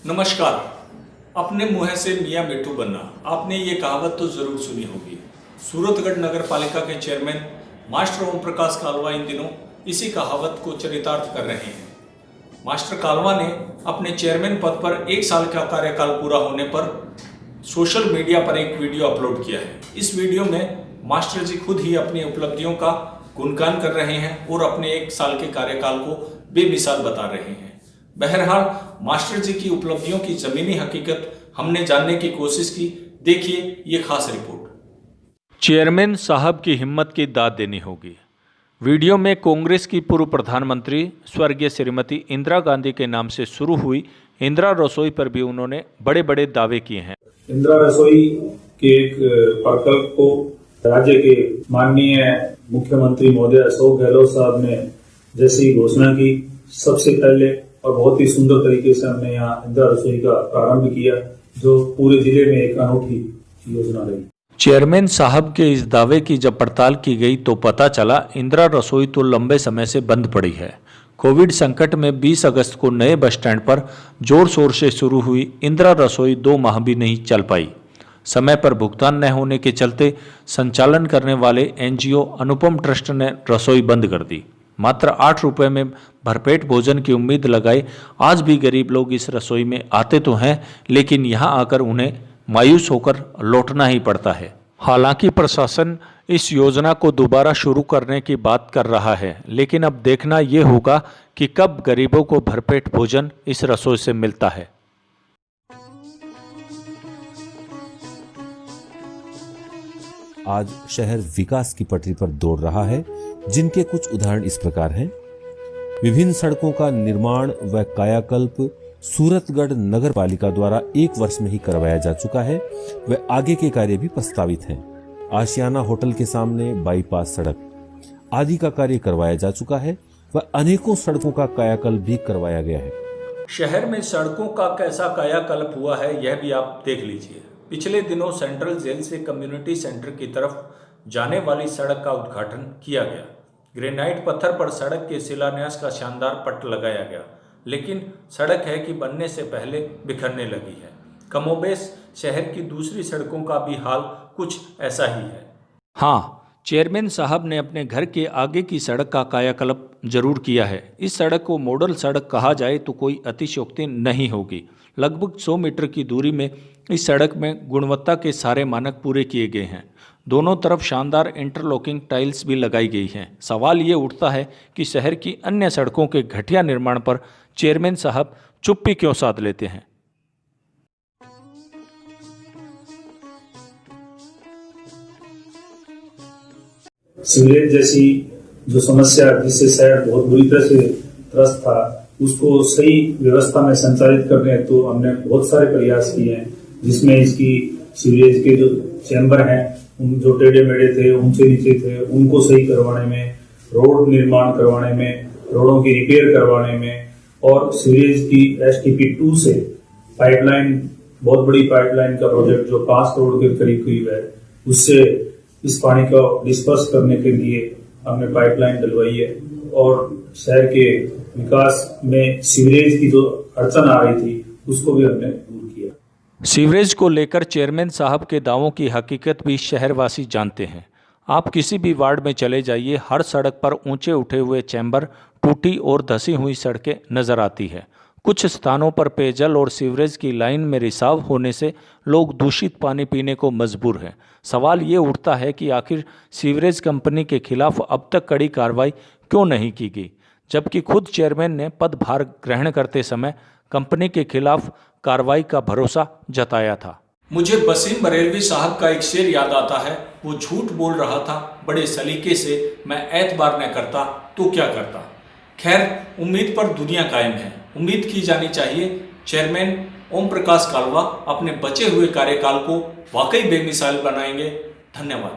नमस्कार। अपने मुंह से मियां मिट्ठू बनना, आपने ये कहावत तो जरूर सुनी होगी। सूरतगढ़ नगर पालिका के चेयरमैन मास्टर ओम प्रकाश कालवा इन दिनों इसी कहावत को चरितार्थ कर रहे हैं। मास्टर कालवा ने अपने चेयरमैन पद पर 1 साल का कार्यकाल पूरा होने पर सोशल मीडिया पर एक वीडियो अपलोड किया है। इस वीडियो में मास्टर जी खुद ही अपनी उपलब्धियों का गुणगान कर रहे हैं और अपने 1 साल के कार्यकाल को बेमिसाल बता रहे हैं। बहरहाल मास्टर जी की उपलब्धियों की जमीनी हकीकत हमने जानने की कोशिश की। देखिए ये खास रिपोर्ट। चेयरमैन साहब की हिम्मत की दाद देनी होगी। वीडियो में कांग्रेस की पूर्व प्रधानमंत्री स्वर्गीय श्रीमती इंदिरा गांधी के नाम से शुरू हुई इंदिरा रसोई पर भी उन्होंने बड़े बड़े दावे किए हैं। इंदिरा रसोई के एक प्रकल्प को राज्य के माननीय मुख्यमंत्री महोदय अशोक गहलोत साहब ने जैसी घोषणा की, सबसे पहले और बहुत ही सुंदर तरीके से हमने यहाँ इंदिरा रसोई का प्रारंभ किया, जो पूरे जिले में एक अनूठी योजना रही। चेयरमैन साहब के इस दावे की जब पड़ताल की गई तो पता चला इंदिरा रसोई तो लंबे समय से बंद पड़ी है। कोविड संकट में 20 अगस्त को नए बस स्टैंड पर जोर शोर से शुरू हुई इंदिरा रसोई 2 माह भी नहीं चल पाई। समय पर भुगतान न होने के चलते संचालन करने वाले एनजीओ अनुपम ट्रस्ट ने रसोई बंद कर दी। मात्र 8 रुपए में भरपेट भोजन की उम्मीद लगाए आज भी गरीब लोग इस रसोई में आते तो हैं, लेकिन यहाँ आकर उन्हें मायूस होकर लौटना ही पड़ता है। हालांकि प्रशासन इस योजना को दोबारा शुरू करने की बात कर रहा है, लेकिन अब देखना ये होगा कि कब गरीबों को भरपेट भोजन इस रसोई से मिलता है। आज शहर विकास की पटरी पर दौड़ रहा है, जिनके कुछ उदाहरण इस प्रकार हैं। विभिन्न सड़कों का निर्माण व कायाकल्प सूरतगढ़ नगर पालिका द्वारा 1 वर्ष में ही करवाया जा चुका है व आगे के कार्य भी प्रस्तावित हैं। आशियाना होटल के सामने बाईपास सड़क आदि का कार्य करवाया जा चुका है व अनेकों सड़कों का कायाकल्प भी करवाया गया है। शहर में सड़कों का कैसा कायाकल्प हुआ है यह भी आप देख लीजिए। पिछले दिनों सेंट्रल जेल से कम्युनिटी सेंटर की तरफ जाने वाली सड़क का उद्घाटन किया गया। ग्रेनाइट पत्थर पर सड़क के शिलान्यास का शानदार पट लगाया गया, लेकिन सड़क है कि बनने से पहले बिखरने लगी है। कमोबेश शहर की दूसरी सड़कों का भी हाल कुछ ऐसा ही है। हाँ, चेयरमैन साहब ने अपने घर के आगे की सड़क का कायाकल्प जरूर किया है। इस सड़क को मॉडल सड़क कहा जाए तो कोई अतिशयोक्ति नहीं होगी। लगभग 100 मीटर की दूरी में इस सड़क में गुणवत्ता के सारे मानक पूरे किए गए हैं। दोनों तरफ शानदार इंटरलॉकिंग टाइल्स भी लगाई गई हैं। सवाल ये उठता है कि शहर की अन्य सड़कों के घटिया निर्माण पर चेयरमैन साहब चुप्पी क्यों साध लेते हैं। सीवरेज जैसी जो समस्या जिससे शहर बहुत बुरी तरह से त्रस्त था, उसको सही व्यवस्था में संचालित करने तो हमने बहुत सारे प्रयास किए हैं, जिसमें इसकी सीवरेज के जो चैम्बर हैं उन जो टेढ़े मेढ़े थे, ऊंचे नीचे थे, उनको सही करवाने में, रोड निर्माण करवाने में, रोडों की रिपेयर करवाने में, और सीवरेज की STP 2 से पाइपलाइन, बहुत बड़ी पाइपलाइन का प्रोजेक्ट जो 5 करोड़ के करीब है, उससे इस पानी को डिस्पर्स करने के लिए हमने पाइपलाइन डलवाई है। और शहर के विकास में सीवरेज की जो अड़चन आ रही थी उसको भी हमने दूर किया। सीवरेज को लेकर चेयरमैन साहब के दावों की हकीकत भी शहरवासी जानते हैं। आप किसी भी वार्ड में चले जाइए, हर सड़क पर ऊंचे उठे हुए चैम्बर, टूटी और धसी हुई सड़कें नजर आती है। कुछ स्थानों पर पेयजल और सीवरेज की लाइन में रिसाव होने से लोग दूषित पानी पीने को मजबूर हैं। सवाल ये उठता है कि आखिर सीवरेज कंपनी के खिलाफ अब तक कड़ी कार्रवाई क्यों नहीं की गई, जबकि खुद चेयरमैन ने पदभार ग्रहण करते समय कंपनी के खिलाफ कार्रवाई का भरोसा जताया था। मुझे वसीम बरेलवी साहब का एक शेर याद आता है। वो झूठ बोल रहा था बड़े सलीके से, मैं एतबार न करता तो क्या करता। खैर, उम्मीद पर दुनिया कायम है। उम्मीद की जानी चाहिए चेयरमैन ओम प्रकाश कालवा अपने बचे हुए कार्यकाल को वाकई बेमिसाल बनाएंगे। धन्यवाद।